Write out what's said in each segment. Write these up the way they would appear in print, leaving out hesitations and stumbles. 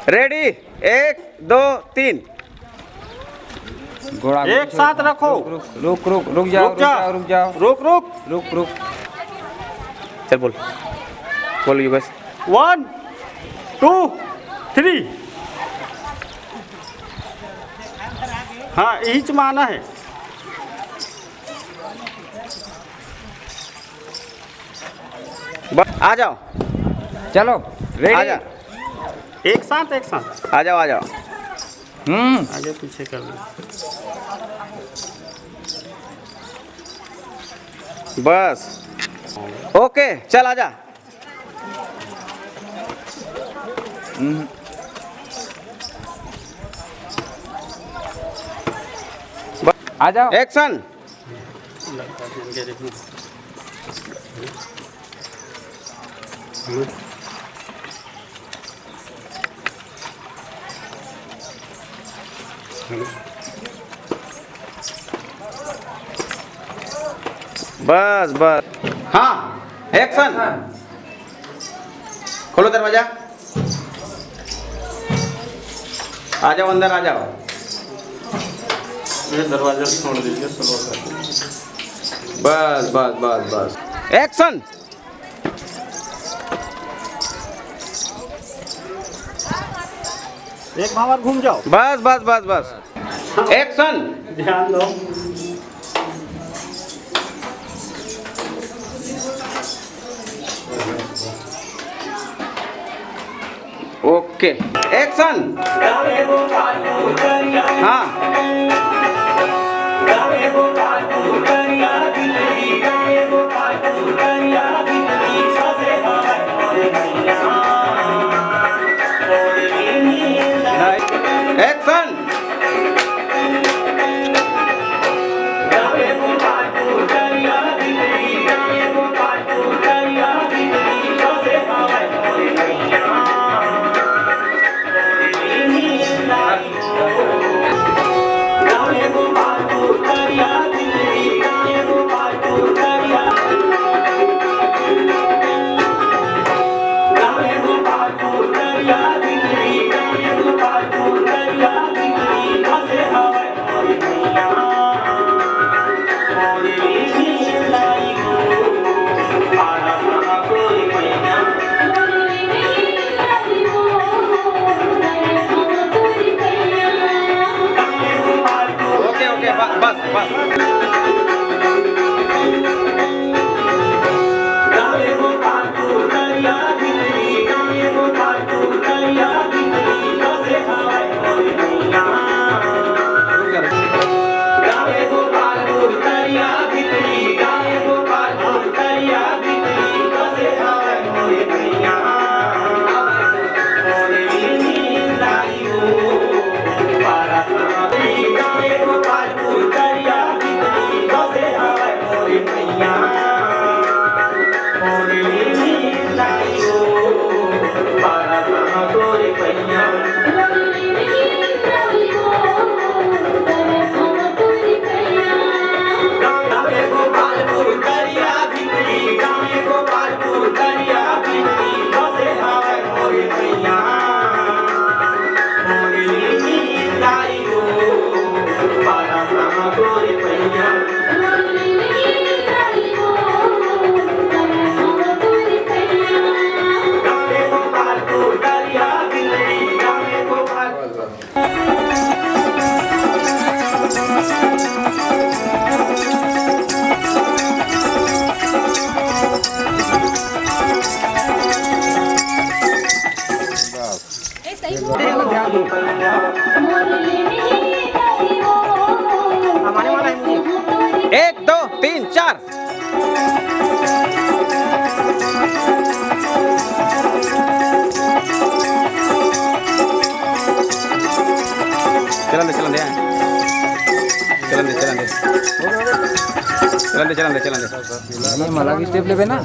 Ready 1 2 3 घोड़ा एक साथ रखो। रुक रुक रुक जाओ रुक जा, रुक जाओ रुक रुक। रुक रुक चल बोल बोल युगेश 1 2 3। हाँ यही माना है। आ जाओ चलो आ रेडी जा एक साथ आ जाओ। आ जाओ आगे पीछे कर लो। बस ओके चल आ जा आ जाओ एक्शन बस बस हाँ एक्शन खोलो दरवाजा आ जाओ अंदर आ जाओ ये दरवाजा छोड़ दीजिए स्लो कर। बस बस बस बस एक्शन एक बार घूम जाओ। बस बस बस बस एक्शन ध्यान दो। ओके एक्शन हाँ एक्शन ओके ओके बस बस एक दो तीन चार चलन दे चलन दे चलन दे चलन दे चलन दे चलन दे चलन दे मला की स्टेप लेवे ना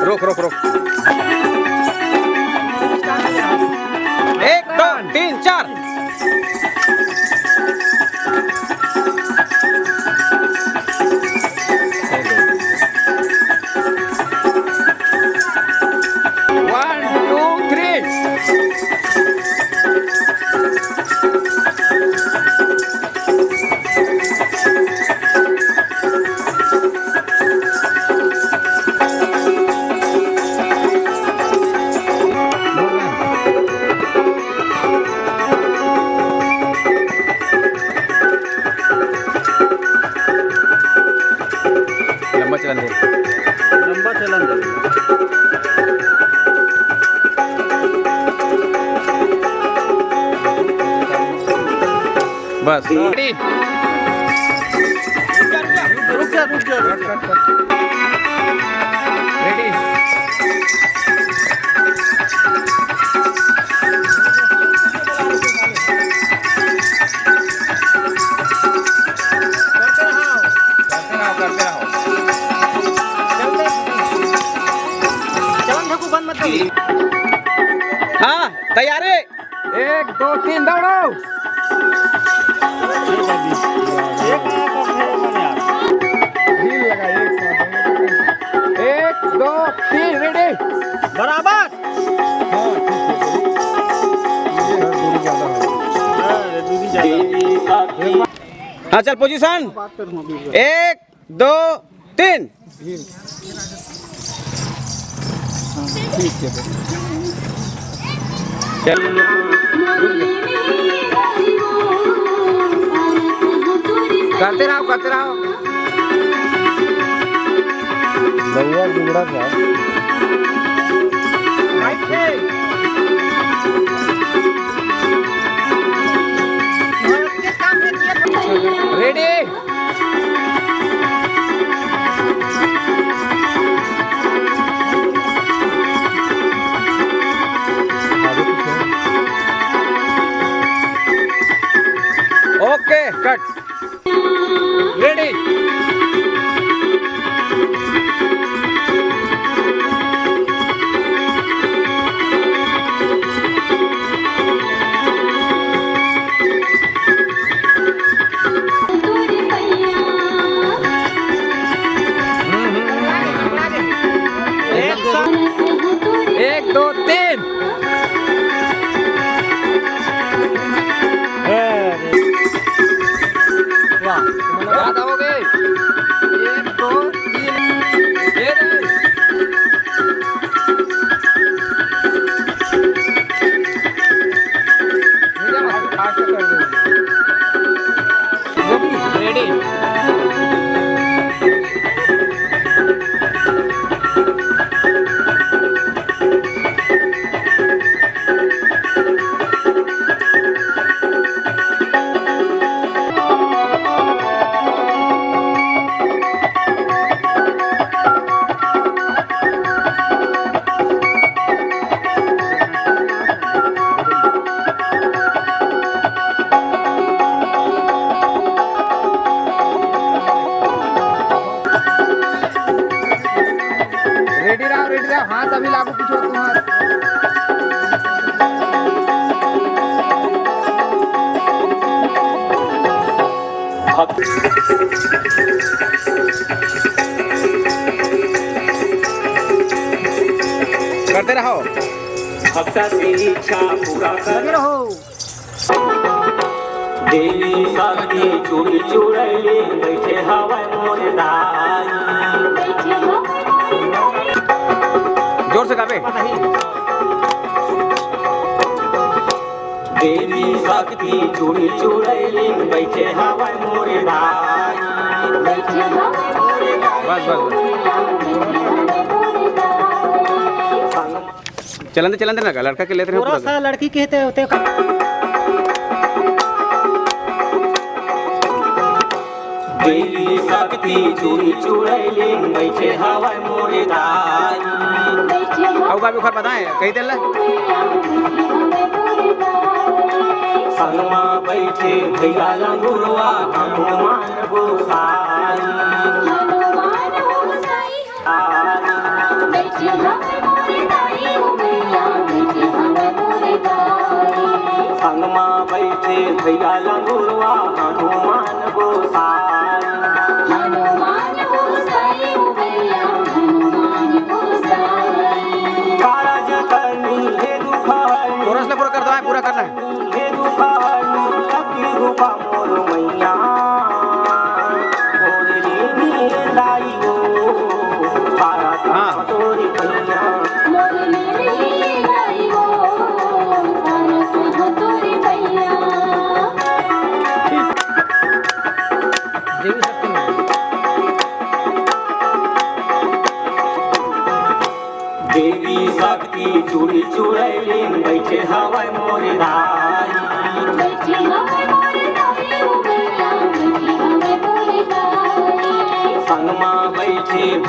रोक रोक रोक 1 2 3 4 बस रेडी रुक जा रेडी हाँ तैयार है 1 2 3 दौड़ो ढील लगा एक साथ 1 2 3 रेडी बराबर हाँ चल पोजीशन 1 2 3 चल करते रहो भैया जुगड़ा था रेडी ओके कट रेडी एक दो तीन याद आओगे 1 2 3 ये रे मुझे मत फास्ट कर दो रेडी रेडी रहो हाथ अभी लागू पीछे तुम्हारा करते रहो भक्ताची इच्छा पूरा कर रहो देवी साथी चूड़ी चूड़ैली बैठे हवा मोर दाई जोर से गावे देवी शक्ति चूड़ी चूड़ैली बैठे हवा मोर दाई बस चलन दे ना लड़का के लेते रहो थोड़ा सा लड़की कहते होते देवी शक्ति चूड़ी चूड़ैली बैठे हवा मोर दाई अब का भी खर बताएं कही दे संगमा बैठे भैया लंगुरवा हनुमान गोसाई संगमा बैठे भैया लंगुरवा हनुमान गोसाई कारज करनी हे दुखाई कोरस ले पूरा कर दो पूरा करना है हे दुखाई शक्ति रूपा मोर मैया मोर रे लाई हो भारत हाँ। तोरी कन्या देवी शक्ति में देवी शक्ति चूड़ी चूड़ैली बैठे हवा मोर दाई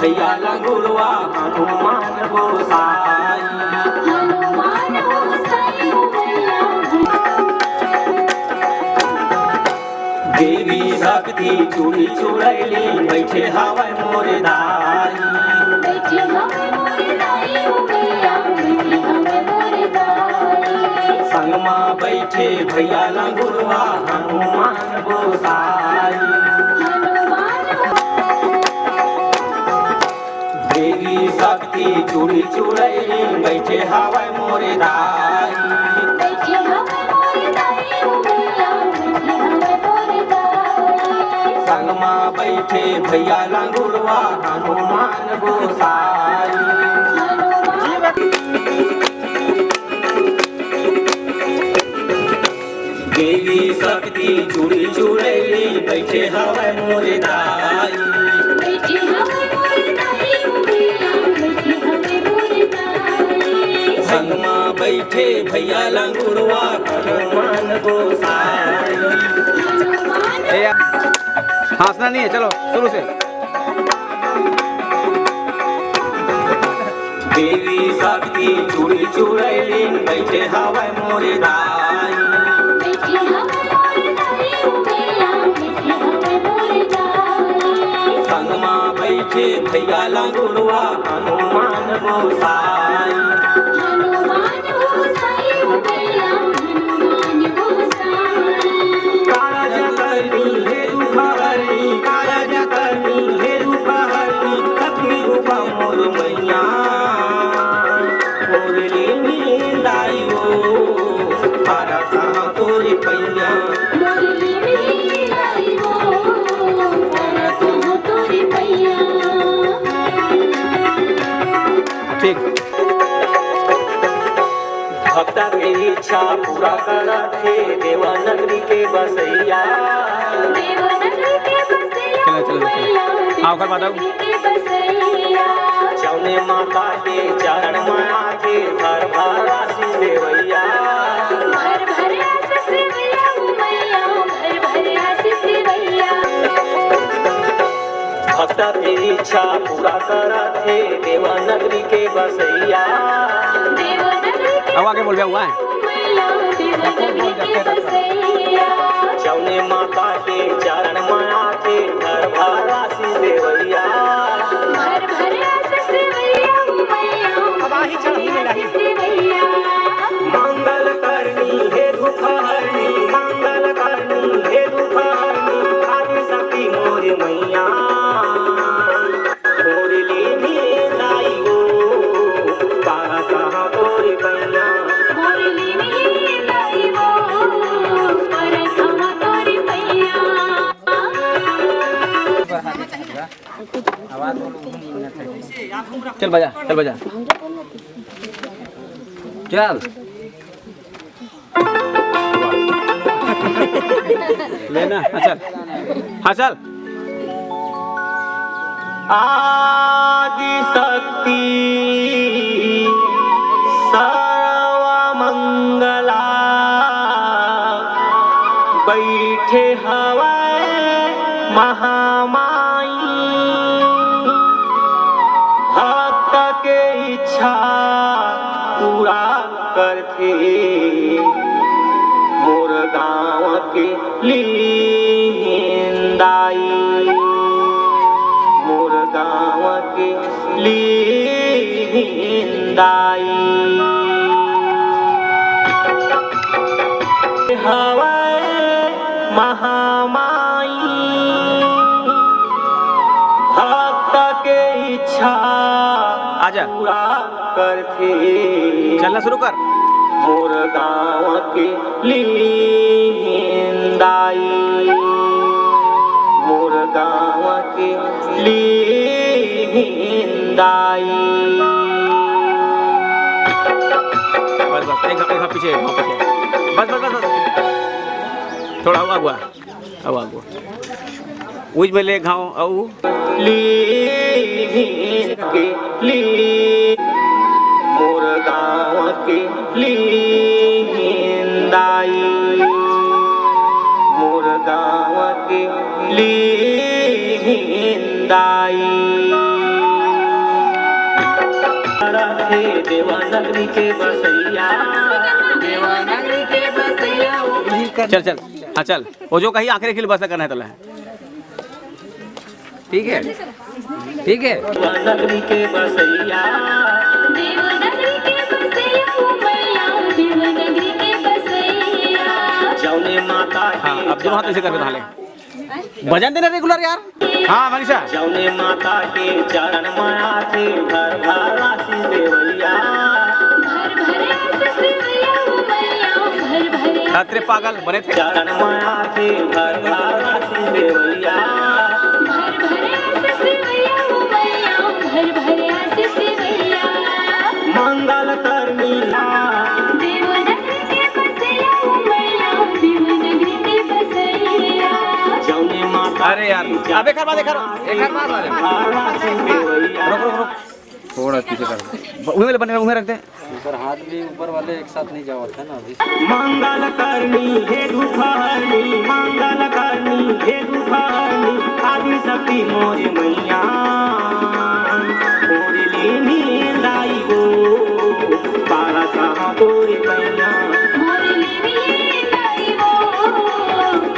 भैया लंगुरवा हनुमान गोसाई हनुमान गोसाई भैया देवी शक्ति चूड़ी चुड़ैली बैठे हवै मोर दाई बैठे हमें मोर दाई भैया बैठे हमें मोर दाई संगमा बैठे भैया लंगुरवा हनुमान गोसाई हनुमान देवी शक्ति चूड़ी चुड़ैली बैठे हवै मोर दाई बैठे हमें मोर दाई भैया बैठे हमें मोर दाई संगमा बैठे भैया लंगुरवा हनुमान गोसाई देवी शक्ति चूड़ी चुड़ैली बैठे हवै मोर दाई बैठे हमें मोर दाई भैया बैठे हमें मोर दाई संगमा बैठे भैया लंगुरवा हनुमान गोसाई हनुमान ए यार हंसना नहीं है, चलो शुरू से। देवी शक्ति चूड़ी चुड़ैली बैठे हवै मोर दाई बैठे हमें मोर दाई भैया बैठे हमें मोर दाई संगमा बैठे भैया लंगुरवा हनुमान गोसाई हनुमान गोसाई भैया हनुमान गोसाई काज करनी हे दुखहरनी काज करनी हे दुखहरनी सखी रूपा मोर मैया मोर लेनी लाई हो तारा कहाँ तोरे पैया मोरली में लाई हो तारा कहाँ तोरे पैया ठीक। भक्ता के इच्छा पूरा करथे देवा नगरी के बसैया देवनगरी के बसैया चलो, चलो, चलो। भैया हाँ, ओकर बाद आऊ। देवनगरी के बसैया चौने माता के चरण माया के घर भर आशीष देवैया भर भर आशीष देवैया मैया भर भर आशीष देवैया भक्त के इच्छा पूरा करथे देवा नगरी के बसैया देवनगरी के अब आगे बोल गया हुआ है। मैया देवनगरी के बसैया चौने माता के चरण माया के घर भर आशीष देवैया भर भर आशीष देवैया मैया अब आही चढ़ ही मिलाही। आशीष देवैया मंगल करनी हे दुखहरनी मंगल करनी हे दुखहरनी आदि शक्ति मोर मैया मोर लेनी लाई हो तारा कहाँ तोरे पैया मोरली में लाई हो तारा कहाँ तोरे पैया चल बजा, चल बजा, चल। लेना, हाँ चल, हाँ चल। आदि शक्ति सर्वमंगला बैठे हवै महामाई भक्त के इच्छा पूरा करथे मोर गाँव के लींदाई मोर गाँव के लींदाई हवै महामाई भक्त के इच्छा आजा। पूरा करथे चलना शुरू कर। मोर गाँव के लींदाई मोर गाँव के लींदाई बस बस, एक हाथ पीछे, एक हाथ पीछे। बस बस बस बस। थोड़ा हुआ हुआ, अब हुआ। उज में ले घाव औ मोर गाँव के लींदाई मोर गाँव के लींदाई थे देवानगरी के बसैया देवानगरी के बसैया चल चल हाँ चल वो जो कहीं आखिरी के लिए बस करना है तो है ठीक है ठीक है। देवानगरी के बसैया देवनगरी के बसैया ओ मैया देवनगरी के बसैया जौने माता हाँ अब जो हाथ ऐसे करके हाले भजन देना रेगुलर यार। हाँ मनीषा जौने माता के चरण माया थे घर घर आशीष देवैया भर भरे आशीष देवैया ओ मैया भर भरे रात्रि पागल बने थे चरण माया थे घर घर आशीष देवैया भर भरे आशीष देवैया ओ मैया भर भरे आशीष देवैया मंगल करनी देवनगरी के बसैया ओ मैया देवनगरी के बसैया जौने माता अरे यार अब एक बार देखा एक हाथ मार वाले आशीष देवैया रुक रुक रुक थोड़ा पीछे कर उन्हें वाले बने उन्हें रख दे ऊपर हाथ भी ऊपर वाले एक साथ नहीं जावत है ना अभी। मंगल करनी हे दुखहरनी मंगल करनी हे दुखहरनी आदि शक्ति मोरे मैया मोरे लेनी लाई गो पारा कहाँ तोरे पैया मोरे लेवी लाई वो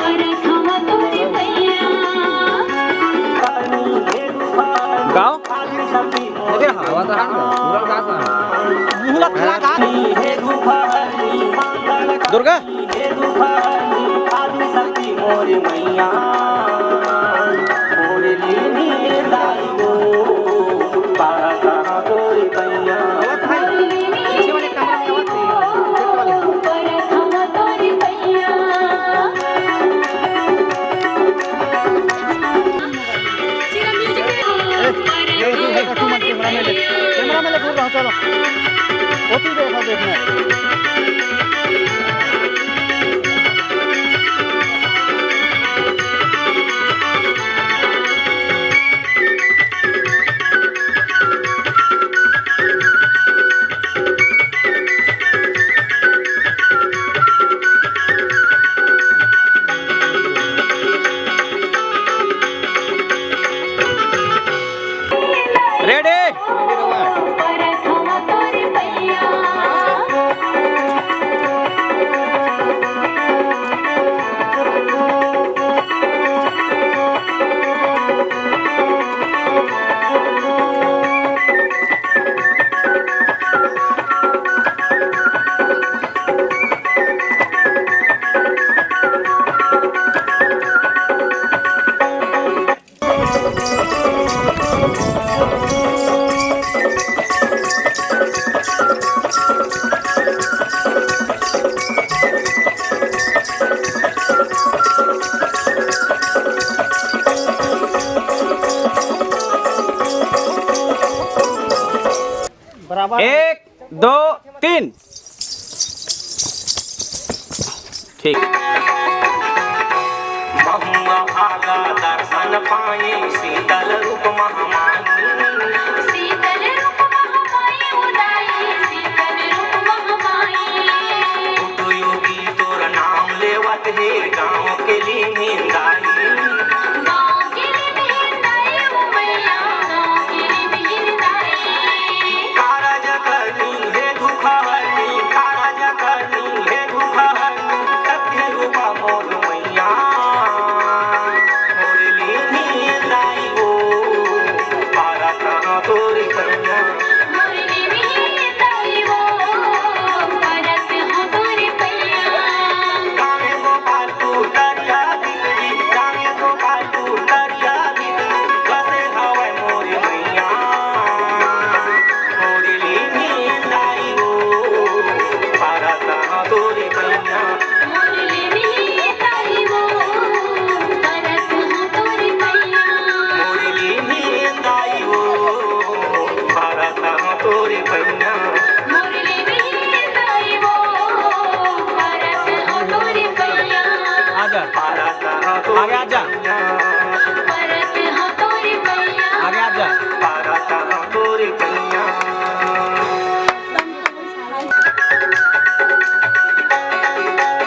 पर खावा तोरे पैया करनी हे दुखहरनी गाओ आदि शक्ति मोरे हवा तो हाथ पूरा गात मुहला खड़ा गा हे दुखहरनी मंगल दुर्गा हे दुखहरनी आदि शक्ति मोरे मैया मोरे लेनी लाई गो पारा कहाँ तोरे पैया मोरे लेवी पर खावा तोरे पैया कैमरा में लेकर चलो वो तू देखा देखना रेडी पर खावा तोरे पैया बराबर। 1 2 3 ठीक बहुआ भागा दर्शन पाए शीतल रूप महामाई शीतल रूप महामाई उदाई शीतल रूप महामाई तो योगी तोर नाम लेवत हे गाँव के लिए निंदाई गाँव के लिए मिहिरदाई ओ मैया गाँव के लिए मिहिरदाई कारज करनी हे दुखहरनी कारज करनी हे दुखहरनी सत्य रूपा मोर मैया मोर लेनी लाई गो पारा कहाँ तोरे पैया मोरे लेवी लाई वो परत हाँ तोरे पैया गाने गोपाल तू दरिया दिलरी गाने गोपाल तू दरिया दिलरी बसे हवे मोरे मैया मोरे लेनी लाई गो पारा कहाँ तोरे पैया मोरे लेवी लाई वो परत हाँ तोरे पैया मोरे लेनी लाई गो पारा कहाँ तोरे पैया मोरे लेवी लाई वो परत हाँ तोरे पैया आजा पारा कहाँ तोरे आगे आजा परत हाँ तोरे पैया आगे आजा पारा कहाँ तोरे पैया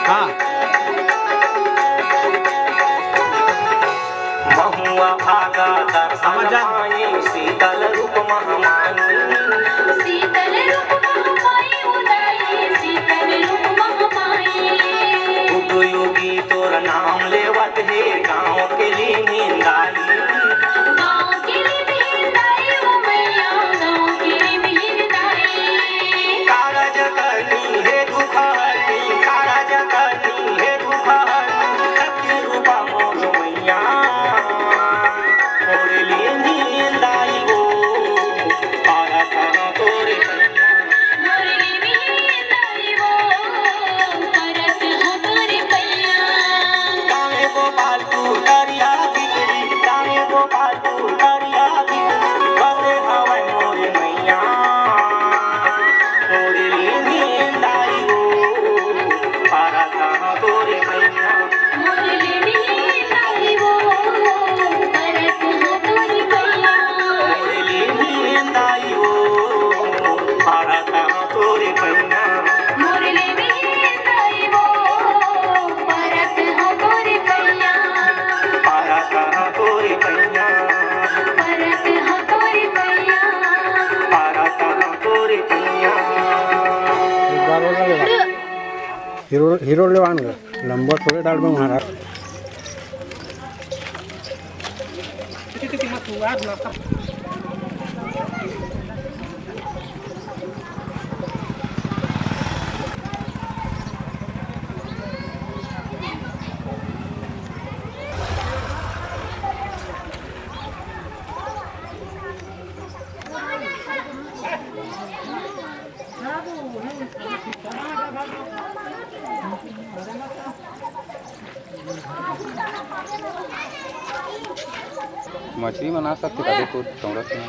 हाँ बहुआ भागा दर्शन आवाज आ- पाए शीतल रूप महामाई शीतल मोर नाम लेवत है गाँव के लिए निंदाई गाँव के लिए बिरदाई ओ मैया गाँव के लिए बिरदाई कागज करनी है दुखहरनी कागज करनी है दुखहरनी शक्ति रूपा मोर मैया मोर लिए निंदाई हो भारत तोरे पैया मोरली बिरदाई वो करत हो तोरे पैया गावे गोपालपुर दरिया बिगड़ी गावे गोपालपुर दरिया बिगड़ी बसे हवा मोर मैया मोर लिए निंदाई हो भारत तोरे पैया मोरली बिरदाई वो करत हो तोरे पैया मोरली निंदाई हो भारत तोरे पैया मोरली बिरदाई वो करत हो तोरे पैया भारत तोरे पैया करत हो तोरे पैया भारत तोरे पैया हीरो हीरो लेवान का लंबा थोड़े डाल में महाराज मछली बना सकते हैं, देखो चौड़स में